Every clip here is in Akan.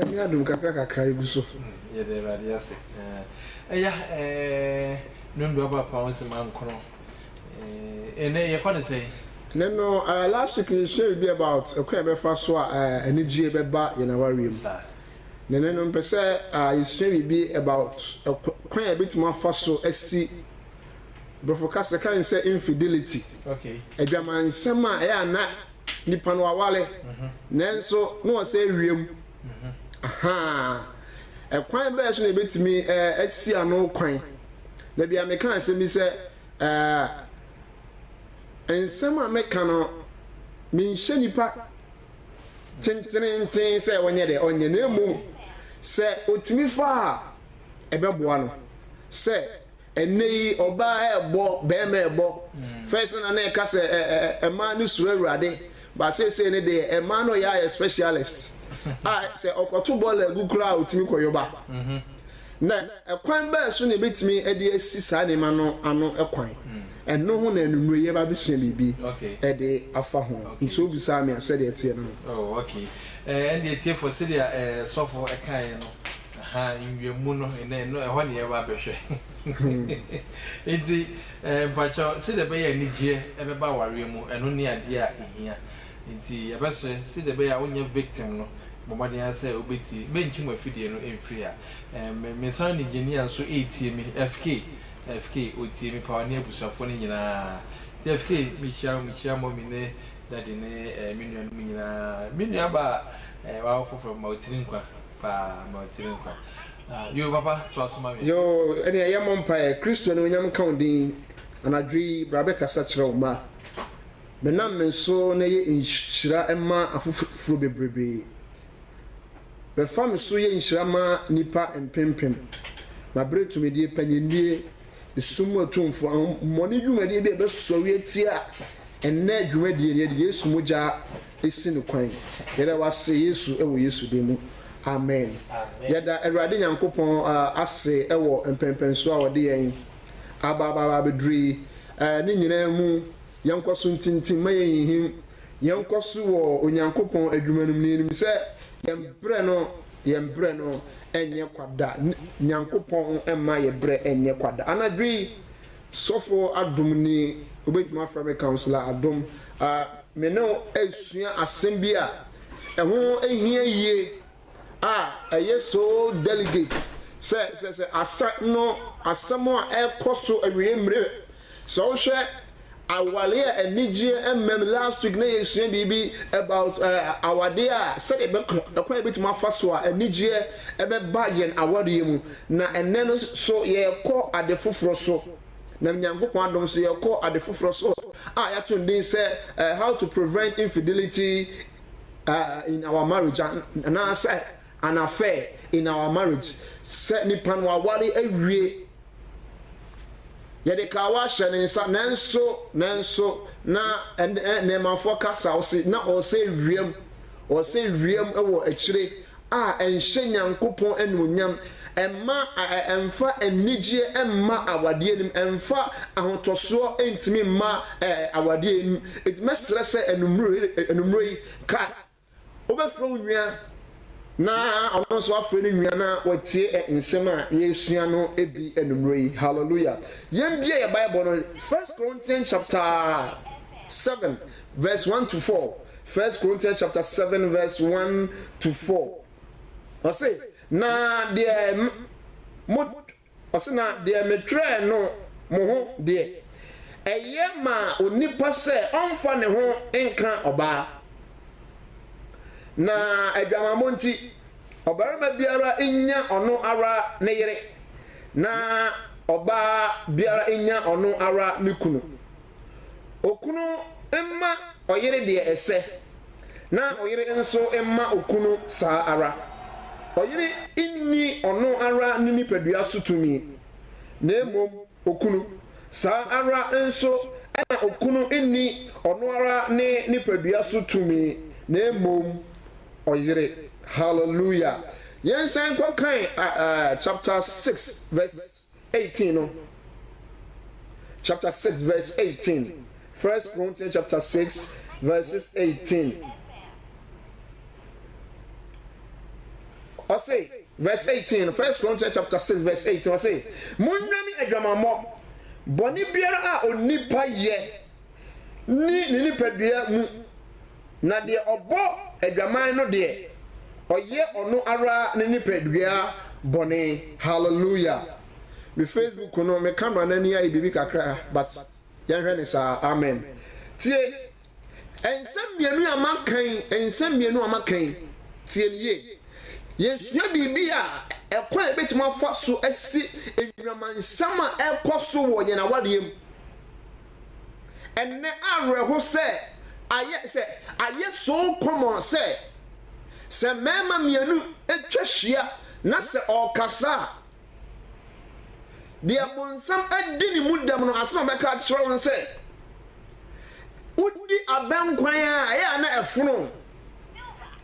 nyame adom kakra igu so ye de radiase nundu aba pa won se man kono ene ye kwone say no last week you share be about okay be fa so energy be ba ye na wariem no pese you share be about kwan a bit more fa so asi brofokase kan say infidelity okay adwaman sema ya na nipa no awale nanso no say wiem aha kwan be so na betimi asi ano kwan na bia me kan say mi say ensema meka no minhye nipa tintintin say wonye de onye na emu say otimi fa ebeboa no say enei oba ebo be ma ebo first na na ka say ema ni suru awurade ba say ne de ema no ya specialist say okoto ball agukura otimi koyoba na ekwan ba so na betimi e de asisa ne ma no ano ekwan eno ho na enumre ye ba bisua bibi e de afa ho nso bisa me ase de tie no oh okay and the tie for say the sofo e kan no ha inwiemu no ene no e ho ne ye ba behwe enti pacho say the be ya nigye e be ba ware mu eno ne ade a ehia enti e be so say the be ya onye victim no bomade ya say obeti benchi mu afidie no emfiri a me san engineer so etie mi FK otie mi pa ne abusafo ne nyina FK mi chia mo mi ne dade ne menu no nyina menu aba wa fofo ma otiri nkwa pa ma otiri nkwa yo papa to asoma mi yo ene ya mompa Kristo no nyam kan din anadwi brabe kasa kire ma me nam menso na ye inhira ema afufuro bebrebe be fam so ye inhira ma nipa empempem ma bretu me die panyendie sumu atumfo moni dwumadi be sori atia enne dwumadi ne de Yesu moja esi ne kwan yeda wase Yesu ewo Yesu demu amen yeda Awurade Nyankopon ase ewo empempenso a wode yen aba bedri ne nyina mu yankoso ntintin mayen yankoso wo Onyankopon adwumanum ne nim se yembre no enye kwada Nyankopon emma ye bre enye kwada anadwi sofo adom ni obetima from a counselor adom me no esua asem a eho ehia yie eye so delegate se asa no asemo a ekoso awie mre so hwe awale enije emmem last week na yesua bibi about awade a said e kwa betima faso a enije ebe ba yen awade mu na enne no so ye ko ade foforo so na Nyankopon adom so ye ko ade foforo so ya tundin say how to prevent infidelity in our marriage and I say an affair in our marriage set ni pan wa wale awie yede ka wa hye ne nsa nanso na ne mafo kasa o se na o se wiem ewo akire enhye Nyankopon anuonyam emma emfa enigye emma awade nim emfa ahotoso entimi ma awade nim etmesre se enumre ka obefro nwia na ono so afre ni nwia na watie nsem a yesua no ebi enumre hallelujah yembie ye bible no 1 Corinthians chapter 7 verse 1 to 4 1 Corinthians chapter 7 verse 1 to 4 I say na de osina de metre no mo ho de eye ma onipa se onfa ne ho enka oba na adwamamo nti obarama biara enya ono ara ne yere na oba biara enya ono ara ne kunu okunu emma oyere de ese na oyere enso emma okunu saa ara oyere inni ono ara ne nipadua sotumi na emom okunu saa ara enso na okunu inni ono ara ne nipadua sotumi na emom oyere hallelujah yensan kwa kan chapter 6 verse 18 no chapter 6 verse 18 1 Corinthians chapter 6 verses 18 I say, verse 18, 1 Corinthians chapter 6, verse 18, I say, Munani Edramamo, Bonibiara o nipa ye, ni nipadua mu, na de obo Edraman no de, or ye or no ara ni nipadua bone, hallelujah. Me Facebook no me camera na ni ai bibi kakra, but yan hwe ni sa, amen. Tie, ensem mienu amakan, ensem mienu amakan, tie ye. Yesua bibia ekwa ebetima fa so asi enwamansama ekoso wo ye na wadem enne areho se aye so common se mema mienu etwahia na se okasa de abonsam adini mudam no asema beka atwere won se udi abankwan a ya na efuno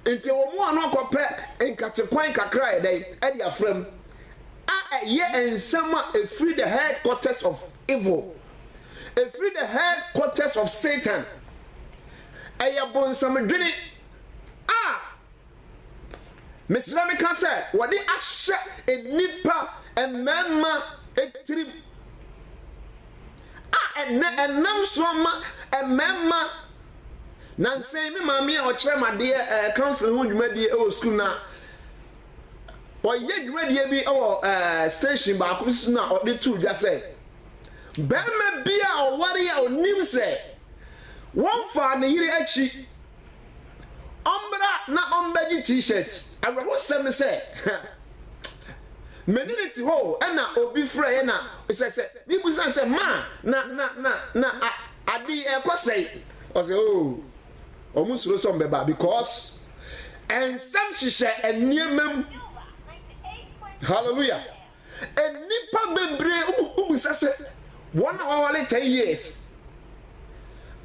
Enti wo mu anu akopɛ nkatekwan kakra edai e dia frem a ye ensama free the headquarters of evil, free the headquarters of Satan. Aya bonsam dwene Mislamika say wodi ahye enipa emema etrim enam so ma emema Nancy, me mammy, or chairman, dear council who you made the old school now. Or yet, ready be our station back, now, or the two just say. Bama beer or warrior or nim say. One for the year actually. Umbra, not on t shirts. I will send say. Menity ho, and now, be free, and now, it's I said, people say, ma, I be a say. I say, oh. Almost lost some beba because and some she share and near mem. Hallelujah. And nipa bebre say 1 hour 10 years.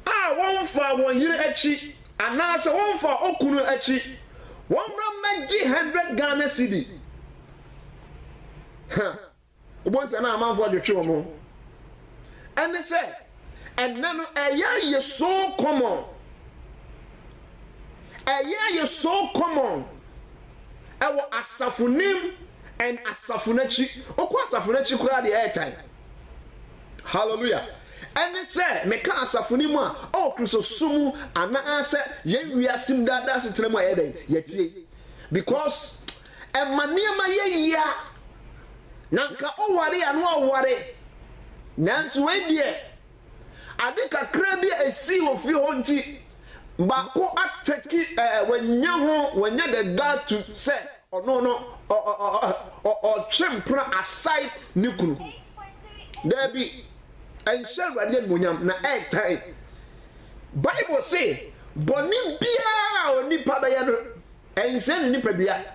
1 for 1 year echi and now so 1 for okunu echi 1 meji 100 Ghana cedi. Once an amount for the chumo. And they say and then a so common. Aya is so common. Ewo asafunim and asafunachi. Okwa asafunachi kura the airtime. Hallelujah. And it said, Meka asafunima, oh, Christo sumu, and I said, yen we are sim that that's a tremor yet. Because a maniama ye ya Nanka o wari and no worry. Nancy Wendy. I think a crabby a sea of your own tea. Bako ateki when the God to say or chempra aside nukunu. There be and shall radiant munyam na egg time. Bible say bonim bia or nipa bayano and send nipa bia.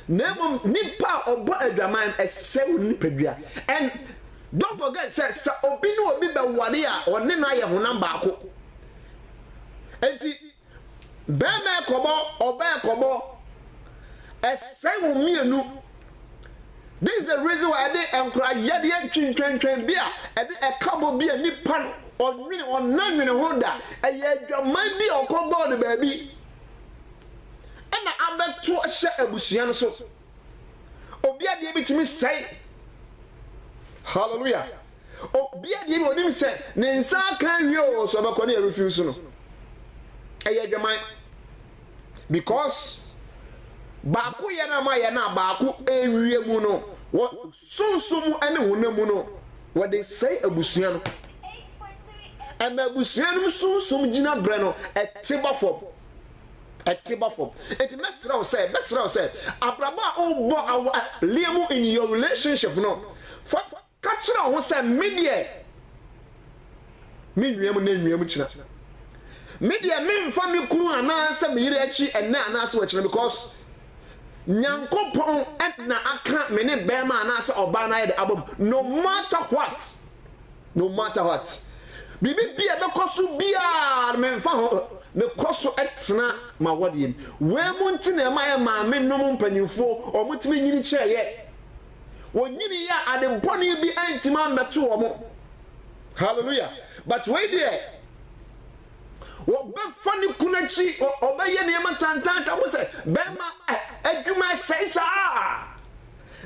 Nemum nipa obo adraman a seven nipa and don't forget says obinu obi be waria or nina ya honam bako. Enti bema kobo oba kobo esay mienu. This is the reason why I dey encourage yede twentwen bia e dey e kabo bia nipa on mini on nan mini honda e ye dwaman bi okobo de baabi ena abeto hye abusuan no so obi ade bitimi say hallelujah obi ade bi onim say ne nsa kan wi o so be ko na refuse no because Baku yana ma yana Baku ewie mu no what sunsumu ene wonamu no what they say abusuan no and abusuan sunsum gina bre no etiba fo it mesra say abraba obo awa liemu in your relationship no for kachira ho say media me nuemu na nuemu china media me mfa me kuru ana se me yire achi enne ana se wachire because nyankopon na aka me ne bema ana se oba na yede abom no matter what bibi bia be koso bia me mfa ho me koso etena ma wodiem we mu ntina ma ye ma me nom mpanyimfo o mutime nyini kyereye wonyini ya ademponi bi antima mbeto o mo hallelujah but wait there wo be fani kunachi obeye ne ma tantanta mo se be ma adwuma seisa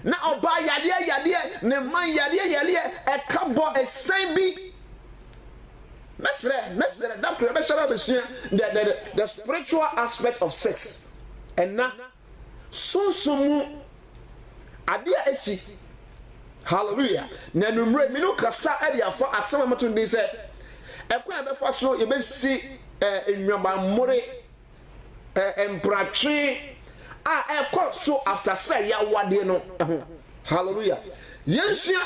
na oba yade ne man yade ekabo esen bi mesre that pressure the spiritual aspect of sex and na sunsumu ade esi hallelujah na numre minu kasa ade afa asema mato ndi se ekwa be fa so ye be si enwaba more empratri ekọ so after say ya wade no hallelujah yensua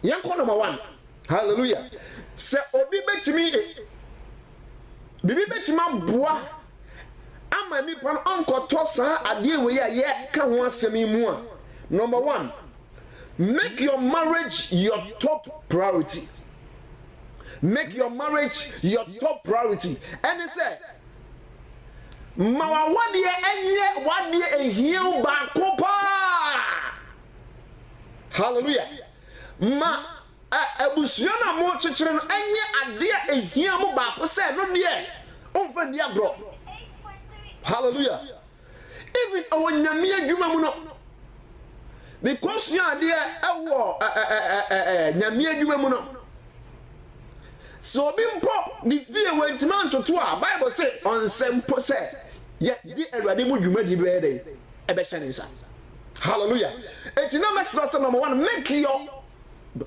yenka number 1 hallelujah se obi betimi bibi betima boa ama mi pan onkoto sa ade we ye ka ho asemi mu a number 1 make your marriage your top priority. Make your marriage your top priority. And he said, "Mawa wadi enye wadi ehia ba kopa." Hallelujah. Ma ebusuana mo chichire no enye ade ehia mo ba ko se no de onfa ni agro. Hallelujah. Even awonyame adwuma mu no because you ade ewo nyame adwuma mu no so bimpo ni fie wentima ntoto a Bible say on sempo say ye di awade mu dwuma di be dey e be hye nsa. Hallelujah. Etina mesra say number 1 make your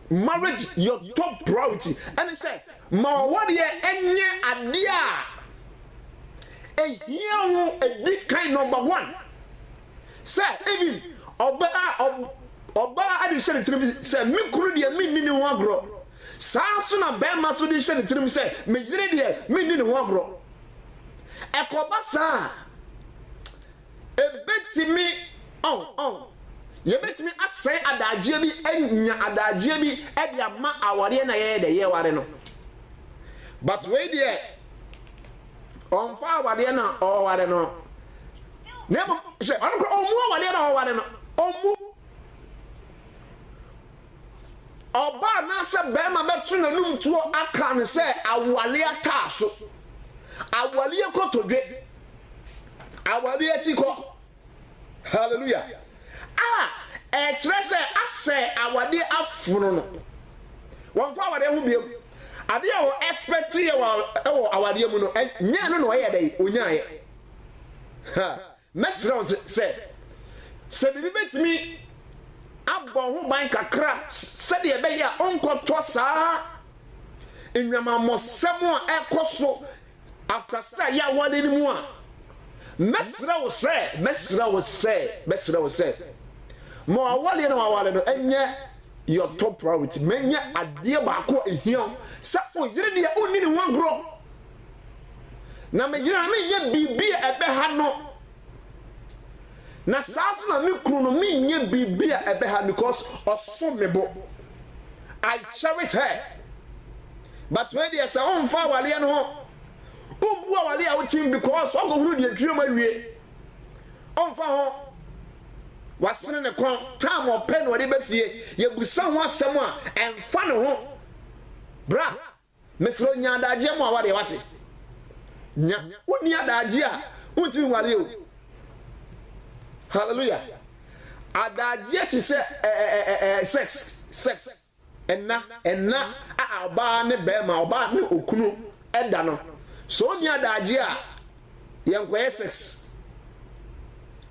marriage your top priority. And he said ma wode enye ade a ehia wo edi kan number 1 say even oba ade hye ne trim say me kuru de me ni ho agro Sansu na bema so di hye ne tirim se me yire de me ni ne ho agro ekoba sa ebetimi ye betimi asai adagye bi enya adagye bi e de ama aware na ye de ye ware no but we de on fa aware na o ware no nemo se on ko omu aware na o ware no omu oba na se bema betu nanum tuo aka ne se awale ata so awale ekotodwe awale etiko hallelujah etrese ase awade afuno no won fa awade hu biem ade a wo expect ye wo awade mu no nya no no ye dai onyaye ha mesra se bibi betimi abon ho ban kakra se de be ya onkoto saa enwama mosem a ekoso after say ya wade ni mu a mesra wo se mo awale no enye your top priority menye ade ba ko ehia sa o yire de oni ni wagro na me yire na menye bibi ebe ha no na safu na me kru no menye bibi ebe ha because oso mebo I cherish her but when they say on fa wale no ho ubu awale a wutim because o go huru de atwem awie on fa ho wasene ne kon time open wo de ba fie ye busa ho asem a emfa ne ho bra mesro nya adagye mo awade wate nya uni adagye a untimi wale o hallelujah adagye ti se sex enna aba ne be ma oba ne okunu eda no so uni adagye a yenkoye sex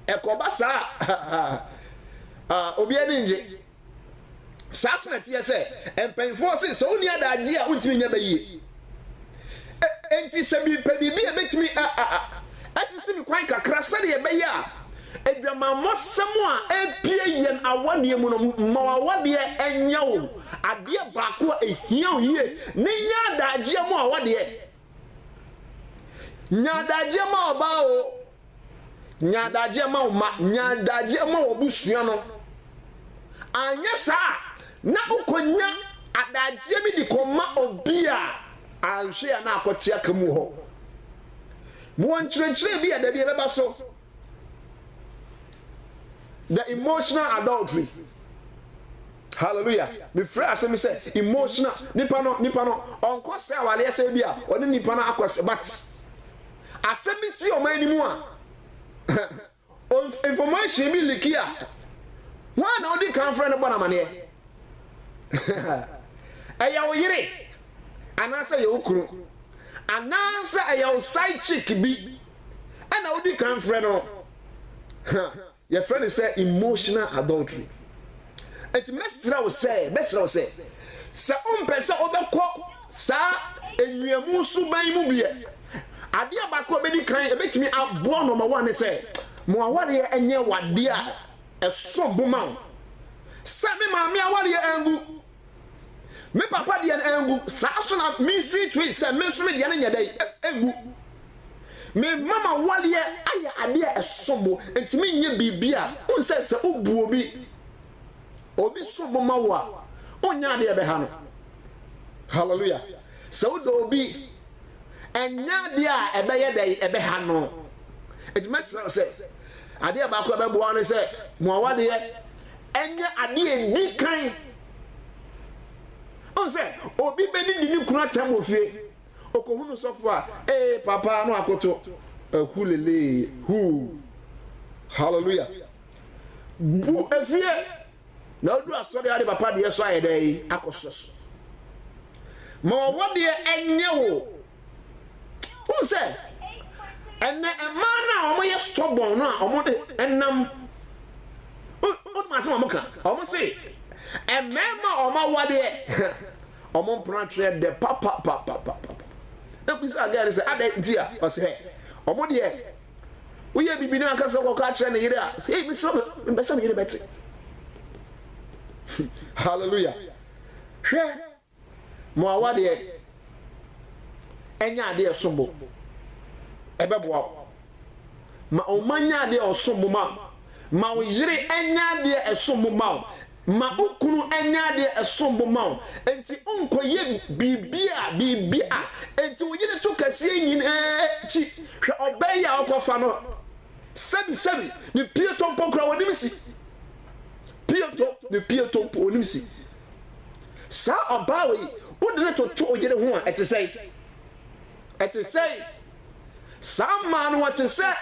ekoba sa obi ani nje sasna tie se empenfo se so uni adagye a untimi nya bayi enti se bi pe bi e betimi asisi mi kwan kakra se de bayi a edwama mosem a epie yen awade mu no ma awade enya wo ade ba ko ehia hie ne nya adagye mu awade nya adagye ma oba o nyadaje ma uma nyadaje ma obusua no anya sa na ukonya adaje bi di koma obi a anhwe a na akote aka mu ho mo nkyerɛkyerɛ bi a da bi beba so the emotional adultery hallelujah me frɛ asɛm sɛ emotional nipa no ɔnkɔ sɛ awale sɛ bi a ɔne nipa no akɔ but asɛm si ɔman animu a information bi liki a wɔn na ɔdi kan frɛ no bɔ na maneɛ ɛyɛ wo yere anaasɛ ɛyɛ wo kunu anaasɛ ɛyɛ wo side chick bi ɛna ɔdi kan frɛ no yɛfrɛ no sɛ emotional adultery. Eti mesra wo sɛ sɛ ompɛ sɛ obɛkɔ saa enwiamu suban mu biɛ ade abakɔ obedi kan ebetimi aboa no ma wane sɛ mo aware enye wade a ɛso boma wo sɛ me maame aware angu me papa de angu saa so na me see twi sɛ me so me de ne nyɛ dai angu me mama wale ayɛ ade a ɛso bo entimi nye bibia on sɛ obu obi so boma wa onya de ebe ha no hallelujah so do obi enya de a ebe ye de ebe ha no it mesra say ade ba ko ebe bo no say mo awade ye enya ade eni kan o say obi be ni kunu atam ofie okohunu sofo a papa no akoto akulele hu hallelujah bu efie na odu asori ade papa de so ayedai akososo ma wo de enye wo who say enne ema na omo ye stubborn na omo de enam o ma se omo ka omo say emema omo wade omo prantre de papa e bisa ga say ade dia o say omo de wo ye bibi na aka se ko ka kire ne yire a say mi so mbesa me yire beti hallelujah hwe mo awade enya ade esombo ebeboa ma o manya ade osombo ma o yire enya ade esombo ma okunu enya ade esombo enti onkoye bibia enti wo yire to kase yin chi hwe obeya okofa no 7 ni pieto pokra wonim si Pieto ponimsi sa obawe wodene to ogere ho a ete say sama no what say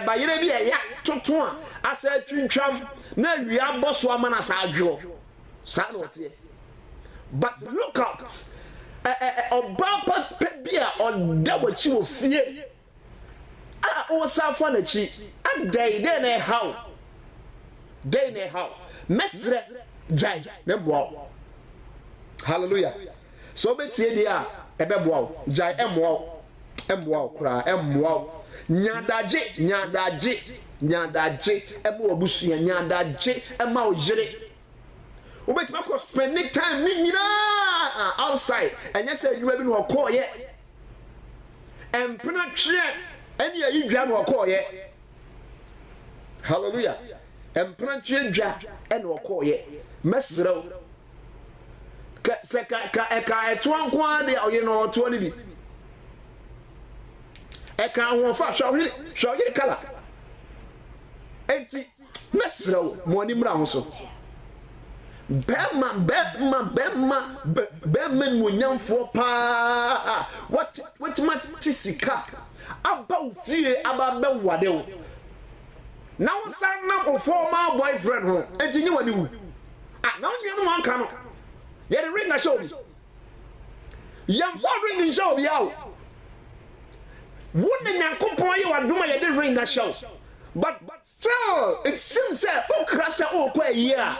bayere bi ya toto a asa twintwam na wia boso amana sa adwo sa no tie but look out obapa bia oda wachi wo fie a o sa fa na chi adai de na how day ne how mesre jai ne boa hallelujah so betie dia ebe boa jai emboa kra emboa nyadaje ebe obusu nyadaje ema ojere obetima ko spending time ni nyina outside enye se adwuma bi no koye empena twe ene ayi dwa no koye hallelujah empranche dwa ene okoye mesrew ka eto anko ade oye no oto ni bi eka ho fa hwahwire kala enti mesrew mo ni mra ho so bema no nyamfo pa what ma tisika aba ufie aba be wade wo now san na o former boyfriend ho enti nyi wani wu na onye no wan ka no ye the ring a show bi yam for ring show bi yawo won nyankopon ye wadoma ye the ring a show but still it seems that o krasa o kwa year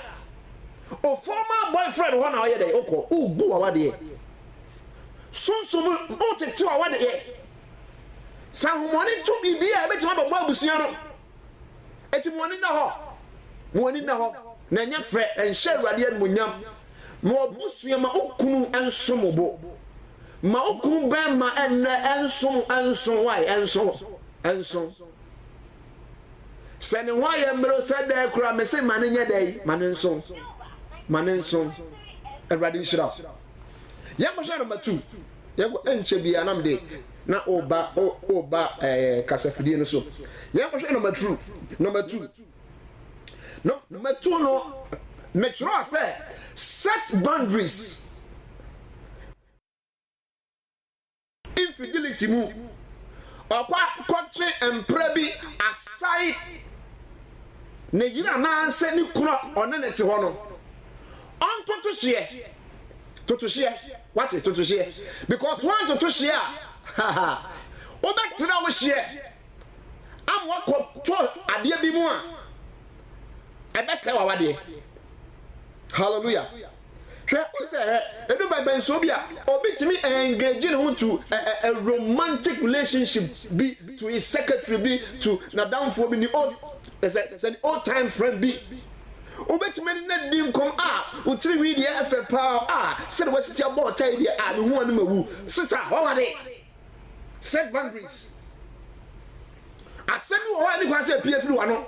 o former boyfriend ho na ye dey okọ o gu wa wade sunsum o tete wa wade ye san humoni to bibia e betima babo abusuan no eti mo ni na ho na nya fre enhye awade an munyam mo obusuan ma okunu ensomobo ma okunu ban ma enson why enson sene ho ya mro sada kura me se mane nya dai mane nson awade nshira ya ko shara matu ya ko enche bia nam de na oba kasafidie no so ya ko shara number 2 no Make sure I say set boundaries. Infidelity mu. Okwa koche emprebi aside. Ne yina na anse ni kura onene te ho no. On to share. To share. What is to share? Because one to share. Ha. Obetra wo share. Am wako to ade bi mu a. Ebe se wa wade. Hallelujah. Hwe say edu ben so bia obitimi engage ne to a romantic relationship be to his secretary be to na down for be the old is an old time friend be obetimi na di nkom utiri wi dia efe pa said was it about tie dia me hu anu mawu sister how are they set boundaries asemi wo ani kwa say pie firi wa no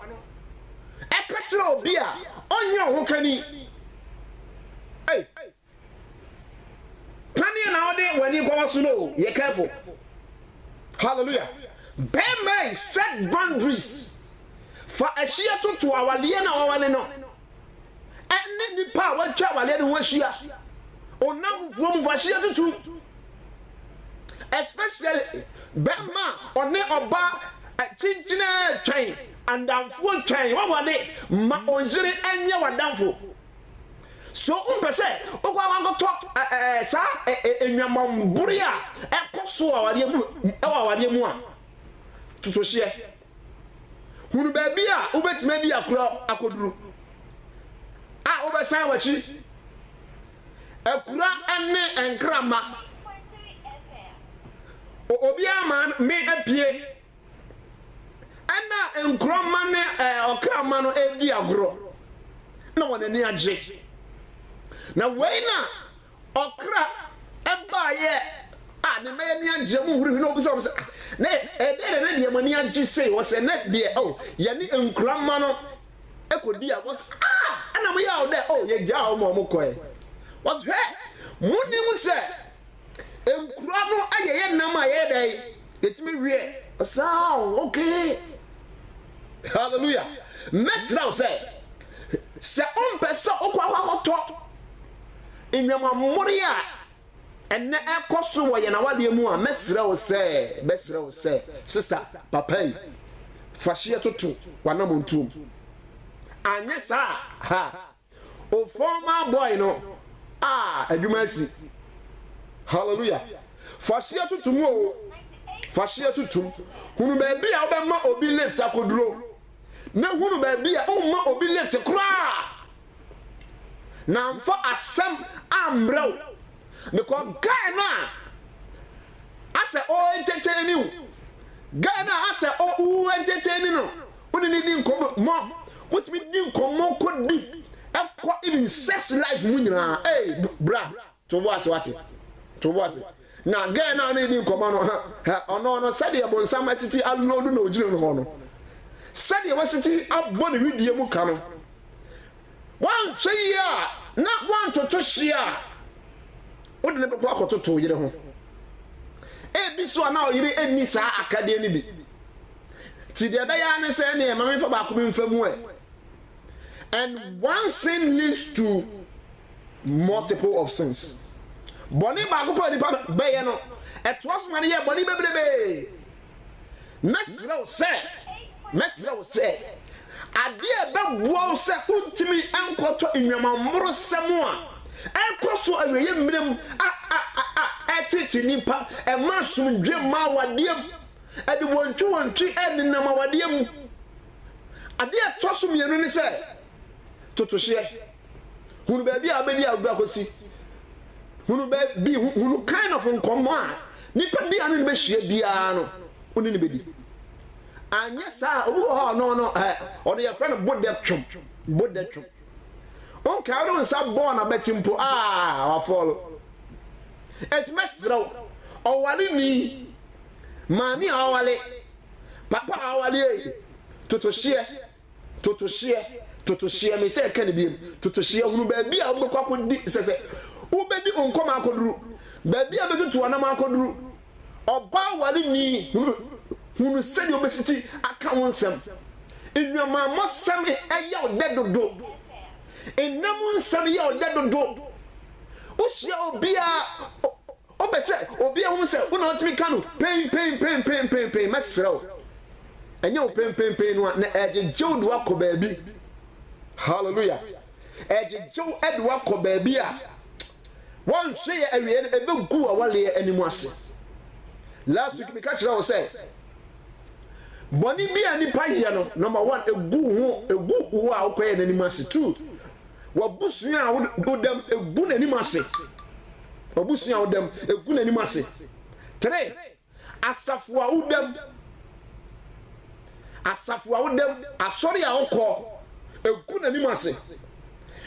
e ka kire obi a onye ho kani hey pani na ode wani kwa so no ye careful hallelujah be set boundaries for a share to awale na awale no ene nipa wa twa awale no wa shia onam from for share to especially be ma one oba chinchina twan andamfo twan wa wale ma onjiri enye wadamfo so umpese okwa wango talk sa enwamam buria ekoso awade mu awade mu a tuto hye hunu ba bia ubetima di akura akoduru obesan wachi akura ene enkrama obi ama me apie ana enkrama ne okrama no edi agro na wonani agye na weina okra eba ye ne me ni agye mu huru no bi so na ne de mani agye sei wo se na de ye ni enkrama no ekodi a was ana mo ya o de ye ja o mo koe was he muni mu se enkura no ayeye nam aye dai etimi wie sa okay hallelujah mesra se on pesa okwa hoto inwama moria enne ekoso wo ye na wade mu a mesra wo se sister papa fashie toto wanamontum anya sa ha o former boy no adwuma si hallelujah fashie toto mu o fashie toto hunu ba bia obema obi lift akoduro na hunu ba bia o ma obi lift kra na mfa asem amrew because Ghana ase o entertain Ghana ase o entertain no oni ni di nkom mo what me di nkom mo ko di ekọ even sex life mu nyina bra to was what to was na Ghana ni di nkom no no said e bon sama city alload no ojiro no no said e was city abọ ne video mu ka no one say ya na one to share o de ne be akototo yire ho bi so na o yire eni sa akade ni bi ti de be ya ne se ne ma me fa ba ko bi mfamu and one sin leads to multiple of sins boni ba ko pa ni pa be ye no etwas man ye boni bebrebe mesra o se ade be buo se untimi enkoto enwama moro semu a enkoso aweye mrem etiti nipa e masum dwema wadiem ade wontwi enenam wadiem ade etosum yenu ni se totohye hunu ba bia abedi agura kosi hunu ba bi hunu kind of nkomo a nipa bia no be hye bia no oni ne bedi anya sa owo no ono your friend bodetwom on ka ro nsa born abetimpo wa follow et mesro owale ni mami awale papa awale totohye me se ka ne biem totohye hunu ba bia obekwapo di sese ubedi onkoma akoduru ba bia betutu anam akoduru oba wale ni hunu sedi obesity aka wonsem enwama mosem eya odedodo enam nsam ye ode dodo wohia obia obese obia hu se wo na otimi kanu pain mesrew enye pain no na ejejew do akọ baabi hallelujah ejejew edo akọ baabi a won hwe ye awie ebe gu awale animu ase last week me catch you say boni bi ani pa ye no number 1 egu ho a okoye n'animu ase 2 wabusu a wodam egu n'animu ase wabusu a wodam egu n'animu ase 3 asafu a wodam asori a okọ egu n'animu ase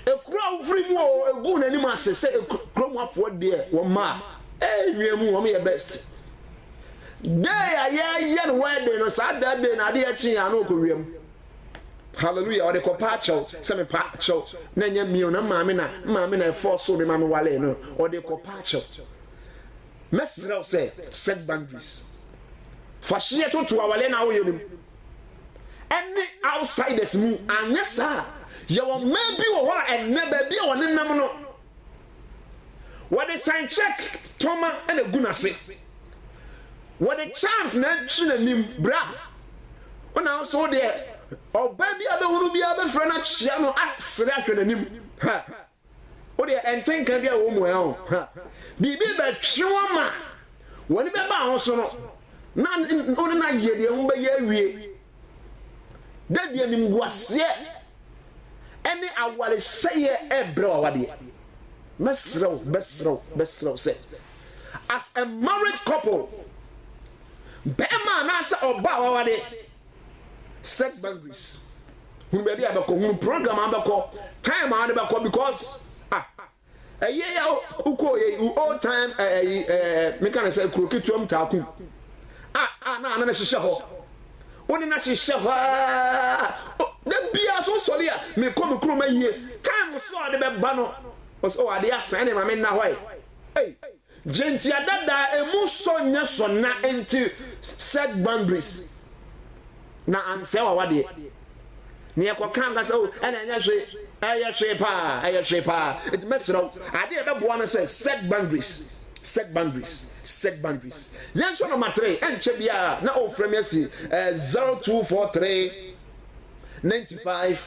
ekura ofri mu o egu n'animu ase se ekura mu afọ de wo ma enwemu wo me best day aye no wedding no sada day na de achi ya no okowiem hallelujah ode ko pacho se me pacho na nya mi na maame na force so me maame wale no ode ko pacho mesrel say set boundaries fashie to wale na wo yenim any outsiders mu anyesa ye wo man bi wo ho enne ba bi wo nenam no what the sign check toma and a gunase what the chance na nim bra ona also there oba bi abehuru bi abefra na chia no asere ahwe nanim ha o de entenka bi a wo mu ho ha bibi ba twoma woni be ba ho so no na oni na ye de mu ba ye awie da bi anim guase ene awale seye ebre wade besro say as a married couple bema na say oba wade set boundaries hun be bia beko hun program abeko time an beko because ya uko ye all time me can say kroketuam taku na hyehyɛ ho woni na hyehyɛ ho da bia so sori a me kom kroma yie time so ade be ba no so ade asan ne ma me na hoi genti adada emu so nya so na enti set boundaries na anse wa wade ne yakwa so ena nya hwe aye hwe pa it mesro ade be bo no say set boundaries yan so number 3 enche bia na ofrem yesi 0243 95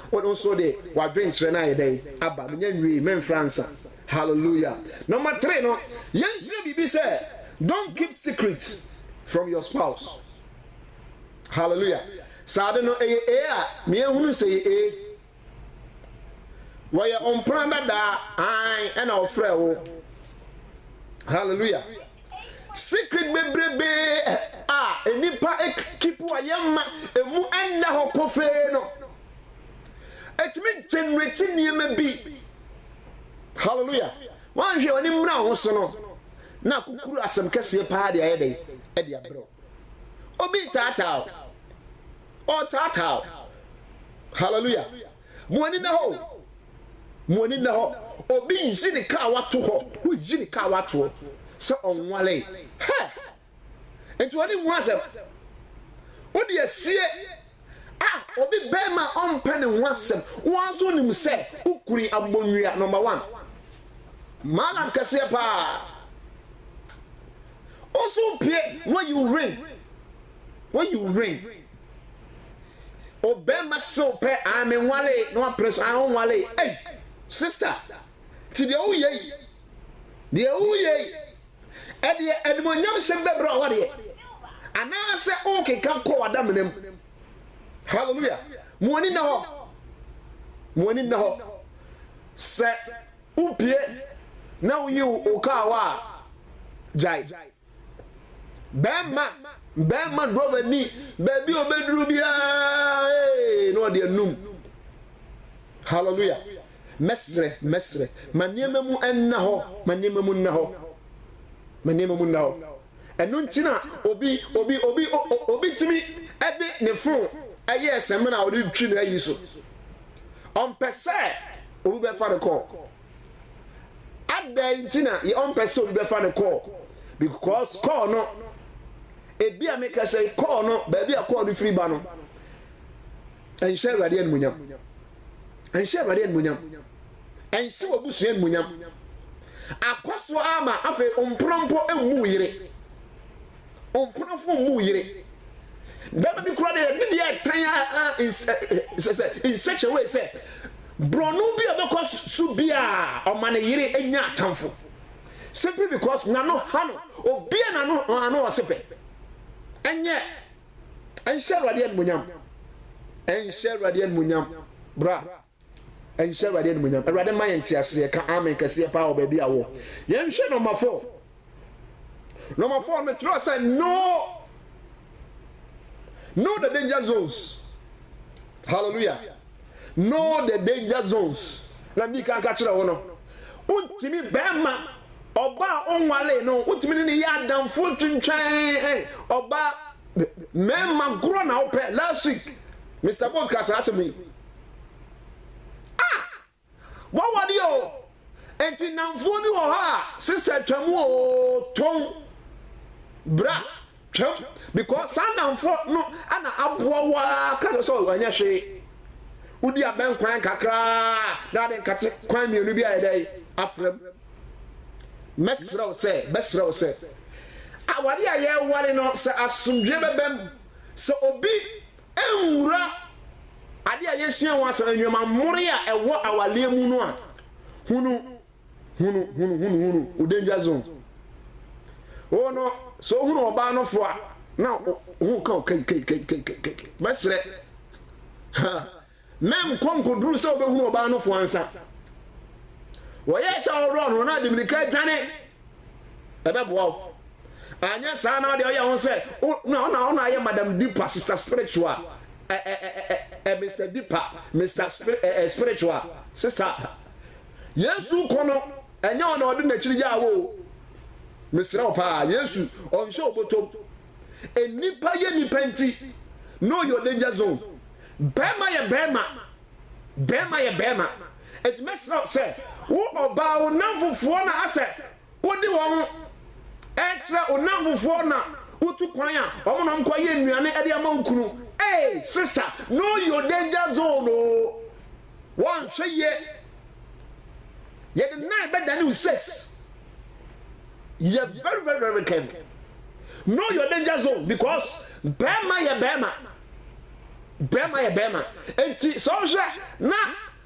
what also dey wa drink na yedey aba me nwi men France hallelujah number 3 no yan so bibi say don't keep secrets from your spouse hallelujah sade no me ehunu say why on pranda da ai and our friend hallelujah secret bebrebe enipa ekipu ayema emu enna hokofe no etimi generate niema bi hallelujah wan hwe oni mra ho so no na kukuru asem kese pa de ayede e de abro obi tata hallelujah muani na ho obi yini ka wato ho wo yini ka wato se onwale ha enti woni nwasem odi asie obi bema onpe ne nwasem wanso nim se ukuri agbonwia number 1 malam kase pa also pay when you ring obema so pe amenwale no press anwale sister ti de uye ede edmonyam shembebra wade ana se okay kan ko adamnem hallelujah muoni na ho se upie na uyi okawa jai bema drove ni baby obedru bia no de num hallelujah mesre maniema mu enna ho maniema mu na ho enu ntina obi timi ede ne fun aye esem na odi twi na yi so on pese obi be fa the call adda ntina ye on pese obi be fa the call because call no ebi a make say call no ba bi a call the free ba no en share rade en munyam ɛnhyɛ awurade animuonyam ɛnhyɛ w'abusua animuonyam akɔso ama afei ɔmporɔmpo mmu yere ɔmporɔmfo mmu yere bɛma bi kura de deɛ tan in such a way sɛ brɔno bi a bɛkɔ so bi a ɔma ne yere anya atamfo simply because nano hano obi nano ɔse pɛ ɛnyɛ ɛnhyɛ awurade animuonyam ɛnhyɛ awurade animuonyam bra ɛnhyɛ awurade animuonyam awurade ma yɛn nteaseɛ ka amen kɛseɛ paa wɔ baabi a wɔ yɛnhwɛ number 4 me twerɛ sɛ know the danger zones. Hallelujah. Know the danger zones. Let me can catch it. Untimi bema oba onwale no untimi ni ya dan full twintwan oba mema grow na ope last week Mr. Podcast asked me what were you enti namfo ni wo ha sister twamu o ton bra because sanamfo no ana aboa ka so wanya hwe udi aben kwan kakra na de nkate kwan mienu bi ayedai afrem mesrew se awari aye wale no se asumdwe bebem se obi enwura ade aye sua wasa anwuma mmore a ewo awale mu no a hunu danger zone oh no so hunu oba no fo a na hu kan kai mesre mem konkoduru so be hunu oba no fo ansa wo ye sa oro na de milika dwane ebe bo anya sa na de oya ho se na aye madam Deepa sister spiritual Mr. Deepa Mr. Spiritual sister Yesu kono enya ona odi na chiri ja wo Mr. Opa Yesu on show bottom enipa ye nipenti know your danger zone bema ye bema it mess up say wo oba wo namfofo na asset wo di won extra o namfofo na utu kwan a omo na nko ye nnuane e de ama ukunu hey sister know your danger zone o one hwe ye the night better than you says you are very careful. Know your danger zone because bema ye bema enti so na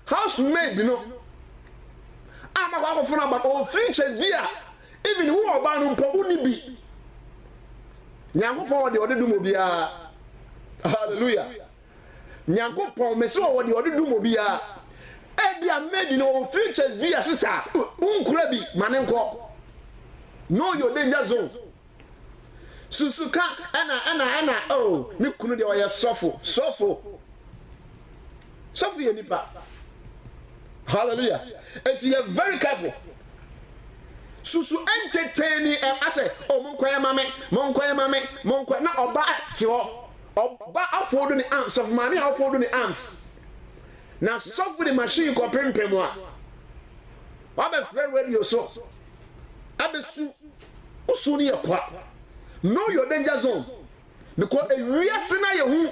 housemaid you know ama kwa funa ba o features bia even who oba no mpo uni bi nyankopon de odedu bia hallelujah nyankopon me so wo de odedu mo bia e bia maid no features bia sister unkura bi manenko. Know your danger zone. Susuka ana oh me kunu de oya sofo ye nipa. Hallelujah. And you are very careful. Susu entertaining I say oh monkwaya mame na oba ti ho oba afodo ni arms of money afodo ni arms. Na sofo the machine ko pempem a. Wa be friend radio so. Abesu usuni yakwa. Know your danger zone because a wiase na ye hu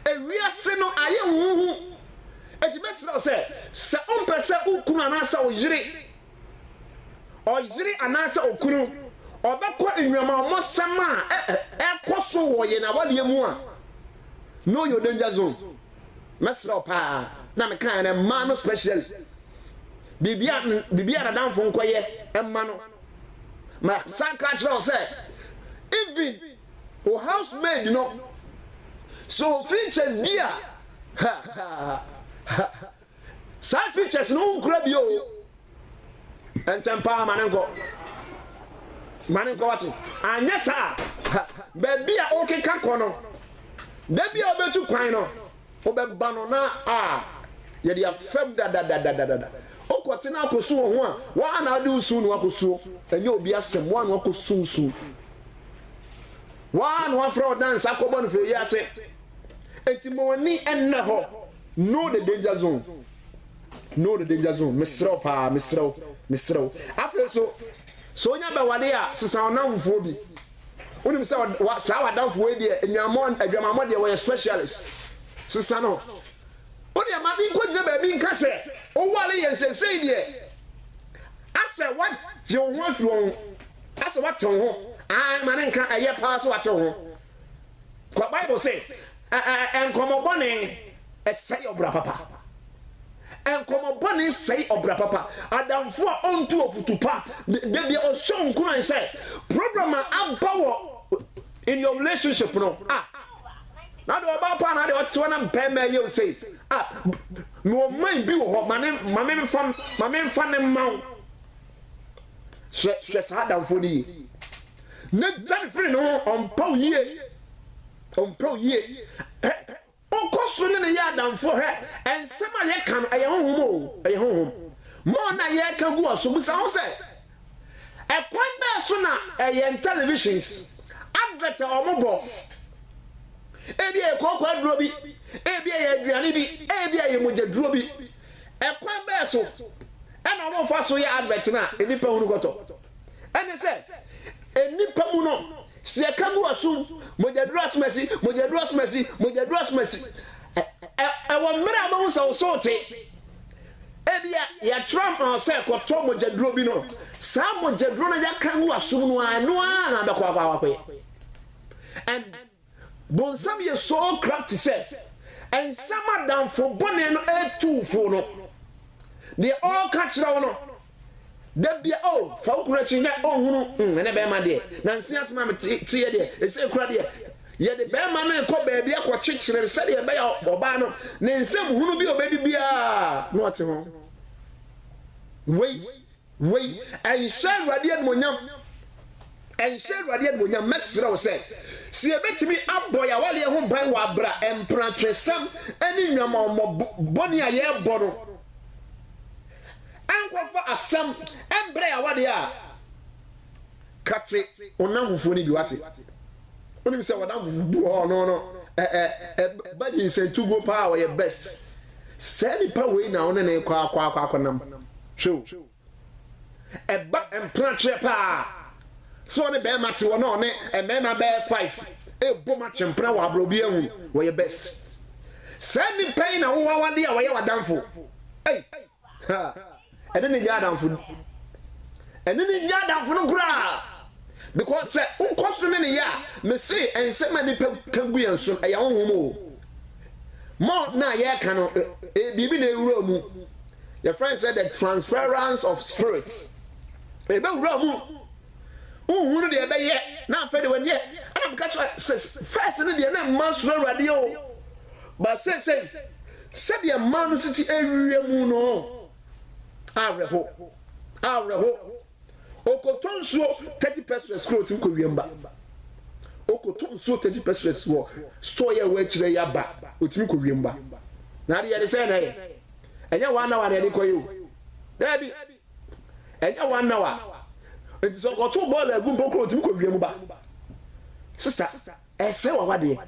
e wiase no aye hu e ti mesra se ompese ukunu anasa oyire anasa okunu obekọ enwama omosama ekoso wo ye na wale mu a know your danger zone mesra pa na me kan na man no special bibia na danfo nkoye emma no ma sanka chiro se even o housemaid you know so features bia sa features no nkura bi o entempa manenko wati anya sa baby a okeka kono da bia obetu kwan no obeba no na ye dia fem da okote na akosu ho a wa na ade usu no akosu enye obi asem wa na akosu wa na afro dance akobo no fe yase enti mo ni enne ho know the danger zone misro after so nya ba wade a sesa onamfo bi unim se sa wadanfo e de enwamon adwamamode we specialist sesa no odi ya ma bi ko jina ba bi nka se o wale yen se sei de ase what je ho afi won ase what ho ma ne nka eye pa so what ho kwa Bible says enkomo bone esay obra papa enkomo bone say obra papa adamfo onto ofutupa de bia o show nkunu say problem abawo in your relationship no na do ba pa na de o tewa na mpema ye o say no man bi wo ho mame fa ne maw she sa adamfo ni ne jan free no on paw ye okoso ne ya adamfo he ensema ye kan aye honhom mo na ye kan gu aso busa ho se ekwan be so na aye televisions advert omobo ebi ekoko aduro bi ebi ye aduane bi ebi ye moja bi ekwan be so ena omo fa so ye advert na enipa hunu goto ene se enipa mu no se kagu aso mojadru asmasi wo mra ma wo so te ebia ya trump on se ko to mojadru bi no sa mojadru na ya kagu aso no anu na be kwa and bonsam ye so crafty says and some down for bonne no e2 fo no they all catch that no debia fa okura chinya ohunu ene be ma de na nsia sema me tie de ese kura de ye de be ma na ko ba bia ko chichire se de be ya oba no ne nsem hunu bi obedi bia no ate ho wei en share radian monyam mesra o se si ebetimi aboya wale ho ban wa bra empratresam eni nwama boni aye bono ankofa asam embre ya wade a kate onamfufo ni bi wate onim se wadamfufo bu ho no baji se tugo pa wa ye best sani pa we na one na kwa nam show eba empratre pa so ne be mate wo no ne emema be 5 boma chempra wa abrobi ehu wo ye best sani pa na wo wade a wo ye wadamfo ha ene ni nyadamfo no kura because say unkoso ne ya me say ensema ni kangu yanso ya honhomo mo na ye ka no bibi na ewura mu your friend said the transference of spirits e be wura mu unhunu de be ye na fa de wan ye ana catch first ne de na masuro radio but say said the man city ewura mu no Areho. Okotonso 30% scroll tim ko wiemba. Okotonso 30% wo store ya we kire ya ba. Otim ko wiemba. Na de ye say na ye. Enya wana wana de koyo. Dabi. Enya wana wa. Enti so ko to ball agu mpoko otim ko wiemba. Sister, ese wa wade.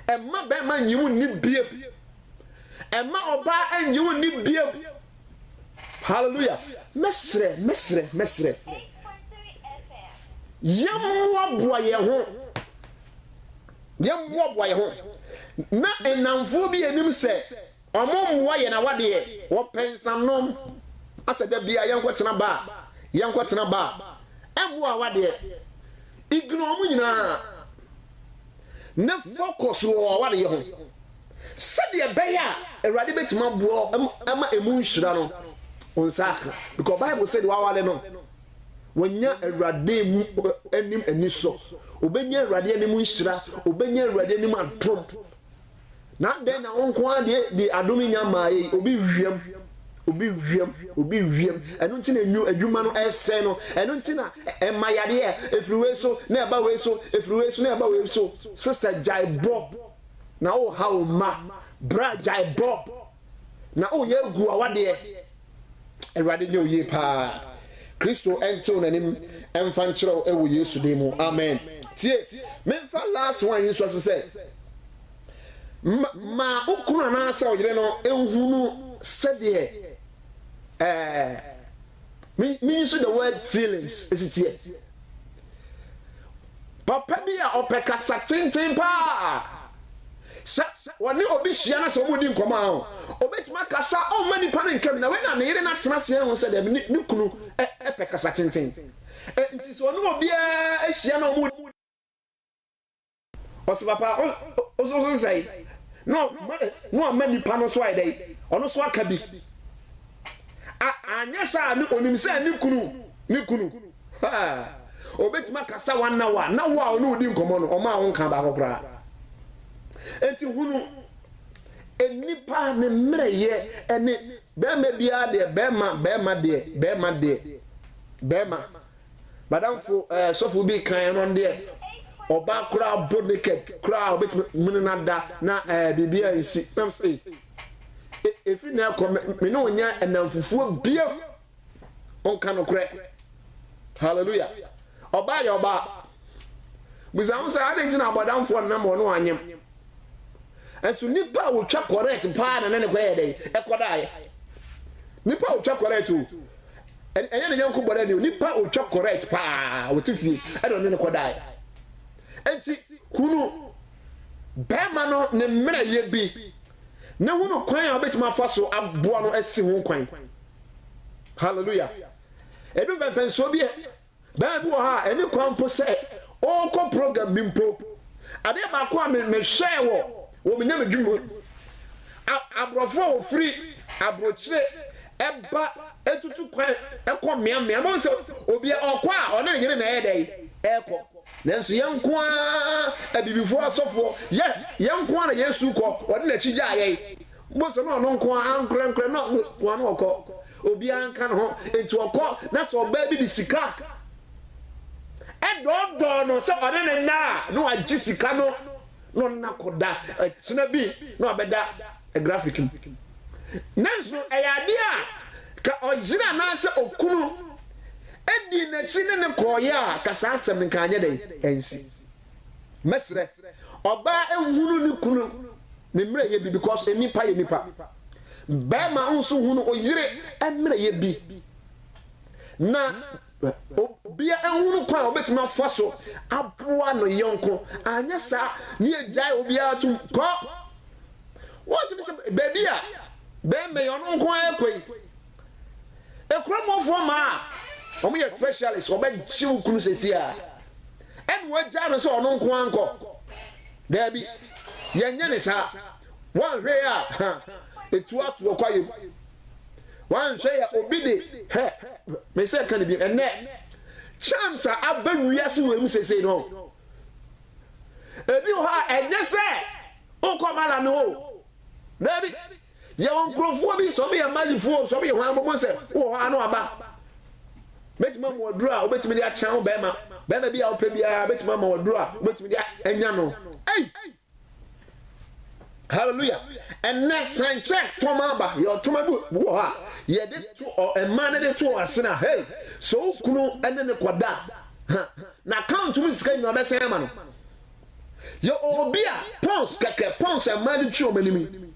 Emma be ma nyimu ni bie. Emma oba enyimu ni bie. Hallelujah. Mesre. 8.3 FM. Yamwa boye ho. Na enamfo bi enim se omomwa ye na wade wo pensanom aseda bia yankotena ba. Ebo a wade ignore mu nyina. Na focus wo wade ho. Sade be ya Awurade betima bo ama emu nhira no. Unsaka because Bible said wawale no wanya Awurade mu anim aniso obenya Awurade anim nhira obenya Awurade anim adom na den na wonko ade di adomi nyama yi obi wiem enu ntina enyu adwuma no ese no enu ntina emayade efriwe so na eba we so sister Jaibo na o ha o ma bra Jaibo na o ye gu awade Awurade nye oye pa Kristo ento nanim emfa nkyerɛw ewo Yesu de mu amen tie memfa last one yin so say ma okunu na asa oyire no ehunu sɛdeɛ means the word feelings is it here papa bi a opeka satintin pa sa wɔne obi hyia na sɛ ɔmo di nkɔmɔ a obetuma kasa ɔmo nipa ne nkɛm na wɛna ne yere na tena se ho sɛ dɛm ne kunu ɛpɛ kasa tenten nti sɛ ɔno obi ahyia na ɔmo ɔsɛ papa ɔso sɛ no ɔma nipa no so ayɛ dɛ ɔno so aka bi anyɛ saa ne onim sɛ ne kunu obetuma kasa wan na wa ɔno odi nkɔmɔ no ɔma wo nka ba kokora enti hunu enipa ne mmerɛyɛ ɛne bɛrima biara deɛ bɛrima madamfo sɔfo bi kan no deɛ ɔba kora bo naked kora obetumi mun na da na bibia nsi sam say efi na kɔ me no nya enamfufuo bia onka no korɛ hallelujah ɔba yɛ ɔba buzamu sa ade ntina abadamfo na mo no anyem enso nipa wo twa correct pa na ne kɔ yɛ dɛ ɛkɔdae nipa wo twa correct o ɛnyɛ ne yanko bɔda ne nipa wo twa correct pa wo tifie ɛdɔ ne kɔdae enti hunu bɛma no ne mmerɛ yɛ bi ne hunu kwan a obetima fa so aboa no asi ho kwan hallelujah edu bɛnso bi bɛn bi wɔ ha ɛne kwan po sɛ ɔkɔ program bi mpo ade ba ko a me hwɛ wɔ me nyame dwumo abrɔfo ofiri abrokyire ɛba etutu kwan ɛkɔ mmea mo sɛ obi ɔkɔ a ɔne ne yere na ɛyɛ dɛ ɛkɔ nanso yɛnko a abibifo asɔfo yɛnko a na Yesu kɔ ɔde n'akyi gya yɛ mo sɛ no ɔno nko a ankorɛnkorɛ no ɔno ɔkɔ obi anka no ho enti ɔkɔ na sɛ ɔbaa bi de sika ɛdɔɔdɔɔ no sɛ ɔne ne na wagye sika no no na koda kyena bi na ɔbɛda graphic mu nanso ɛyɛ ade a ka ɔgyina na sɛ okunu edi n'akyi ne kɔɔyɛ a kasa asɛm nka anyɛ dɛ ɛnsi mɛsrɛ ɔbaa ehunu ne kunu ne mmerɛ yɛ bi because nipa yɛ nipa bɛrima nso hunu oyere mmerɛ yɛ bi na obia ehunu kwan obetuma afa so aboa no yonko anya sa ne agyae obia tum kɔ what me say baby a bɛrima yɛ ɔno nko akɔyi ekromofo ma omo yɛ specialist obɛgye wo kunu sesi a ɛne wagya no sɛ ɔno nko ankɔ dabi yɛnyɛ ne sa wan hwɛ a etu ato kwayem wan hwɛ ya obi de he me say kan bi ene chance aba wiase wo mu sesi no ebi ho a enye se o komala no dabi ye won krofo bi so be malifo so be ho ammo se wo ho anu aba betima mo oduru a obetimi de akyan wo bema bi a wo pɛ bia betima mo oduru a obetimi de anya no ei hallelujah and next and check tomaba your tomabu wo ha ye de to a man de to asena hey so kunu ene ne kwada na count mu sika nyoma besen ma no ye obi a pons keke pons a man de twi o manimi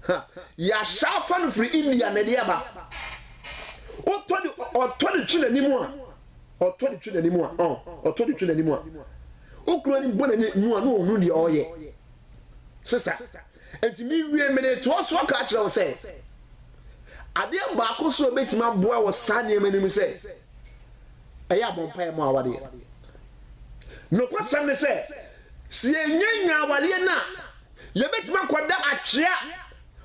ya shafa no free India na de aba otodi twi na nimu a otodi twi na nimu a otodi twi na nimu a okuro ni bona ni mu a no ohunu de oye sister enti mi wie mene to so ka kire wo se ade ba ko so betima boa wo sane manim se eya bompa e mo awade no kwasam ne se si enyanya awale na ye betima kwada atwea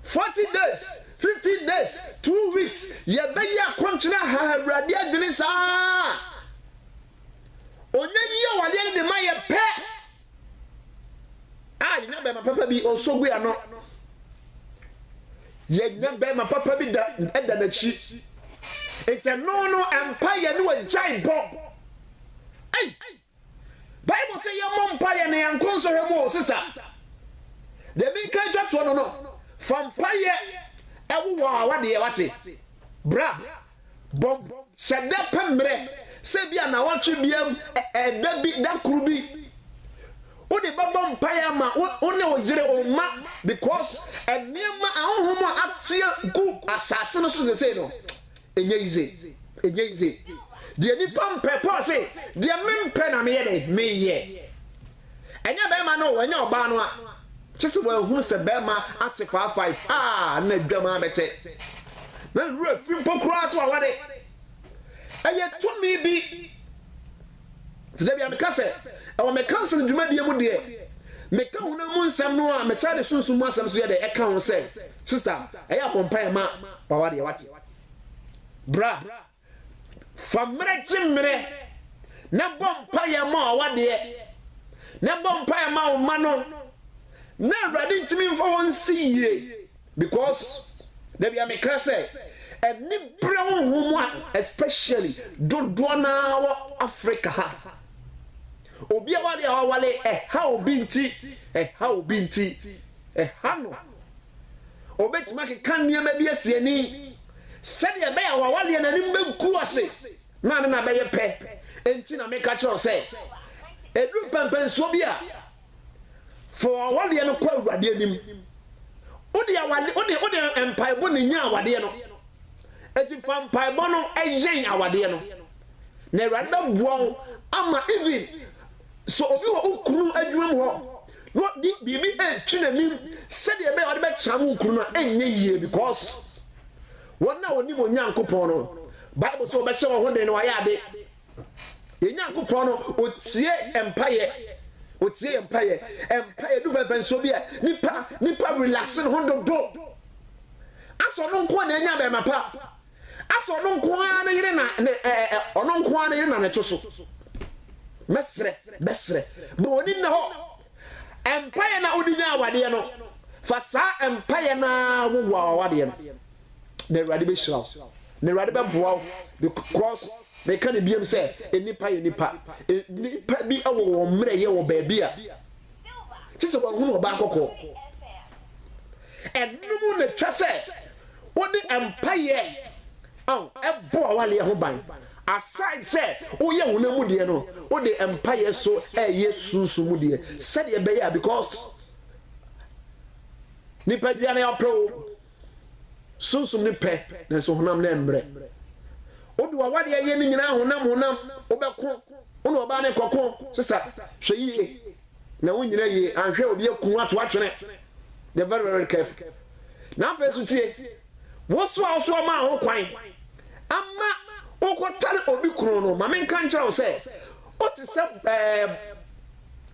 40 days 50 days 2 weeks ye be ya kwonkyena ha awrade adwene sa onyanyi awale ne ma ye pe nya be ma papa bi osogwe ano ye nya be ma papa bi da eda na chi ete no empire ne wa giant bomb ei Bible say your mom empire ne yankonso hemo sister de bi ka twa to no from fire ewo wa wade ye wate bra bomb shada pemre se bia na watwe biam da bi da kuru bi odi babom paya ma one ozire o ma because enema ahohomo atia ku asase no so se no enye ize de ni pampe po se de mempe na me ye enye be ma no enye oba no a kyese wa hu se be ma ate 55 na dwama bete na wura fi mpokura so awade aye to me bi today bi am kase e me cancel dwuma die mu de me ka hu na mu nsam no a me sa de sunsun mu asam so ye de e ka hu se sister aye apompa ma awade wate bra famre chimre na bompa ya ma awade na bompa ya ma o ma no na ready ntimi mfa won siye because there be a say any brown woman especially dodo na wo Africa ha obi awale awale ha obi nti ha no obetima ke kan niam bi asiani sede be ya awale na nim benku ase na be ye pe enti na me ka kire say edu pampanso bi a for awale no kwa awade anim odi awale odi empaibo ne nya awade no eti fampaibo no eyen awade no na awade be buo ama even so obi wo ukunu adwuma mu ho no di bibi twinanim said e be awade be cham ukunu no enye yie because wona woni mo nyankopon no bible so be hye wo ho de no ayade ye nyankopon no otie empire du be so bia nipa relaxing ho do aso no nko na nya be mapa aso no nko na yire na ono nko na yire na ne to so mesre bo oni na ho empire na odi nya awade no fa sa empire na wo awade no na awade be shira na awade be boa because they can't be say nipa bi awo wo mre ye wo ba bia tise wo hu no ba kokko enum na twase odi empire ebo awale ho ban aside say oye wona mu de no odi empire so yesusu mu de said e be ya because nipa bia na yapro sunsun ni pe na so honam na emre odu awade ye ni nyina honam obekko ono oba ne kokko sister hwe yi na wo nyina yi anhwe obi akun ato atwene the very very careful na fa su tie wo so ma ho kwan ama okotare obi kuro no ma men kan kira o se o ti se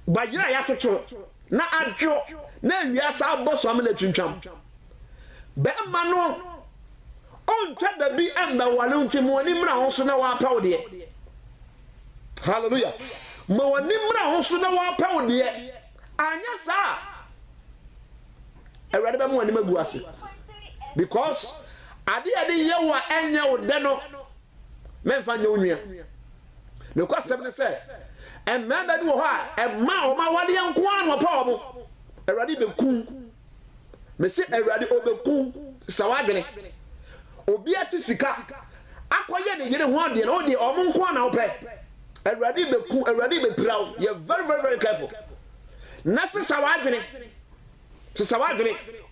bayira ya toto na adwo na wiasa aboso amela twintwam be ma no on tada bi amba wale unti mo ni mra ho so na wa pa ode hallelujah mo wani mra ho so na wa pa ode anya sa ewade be mo wani magu ase because ade ye wa enya wo de no memfa nya onua ne kwasem ne se emma ba bi wo ha emma o ma wale enko an wo pa wo ewade be ku me se ewade obeku sawadwene obi ati sika akoye ne yire ho de na odi omo nko na ope awurade beku awurade bepraw you very very very careful na se sawadwene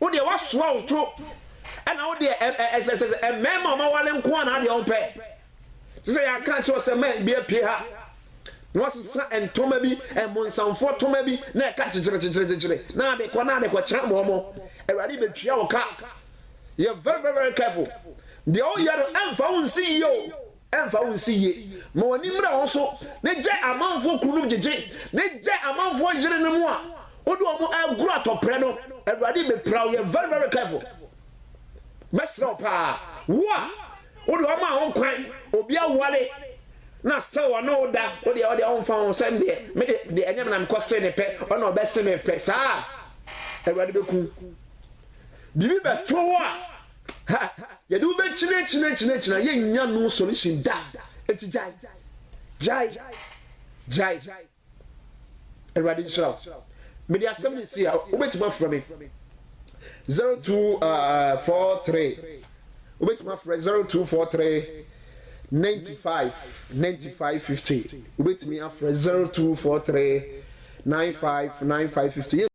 odi wasoa oto na odi mema ma wale nko na de ope se ya kan cho se man bi apie ha no sesa entoma bi monsanfo toma bi na ka chichire na de kwa chira mo awurade betwia wo ka you very very very careful the all year emfa unsi yo emfa unsi ye ma oni mra ho so ne je amanfo kunu jeje ne je amanfo yire ne mu a odu omo aguru atopre no awurade be proud you very very careful mesro pa wa odu omo ahon kwan obi awale na sewa no da odi on fa on sende me de enyam na mkose ne pe ona obese me pe sa awurade be ku bibi be towa ya do be chine ye nya no solution da eti jai everybody shout media assembly see obetima from me 0243 obetima from 0243 95 50 obetimi after 0243 95 50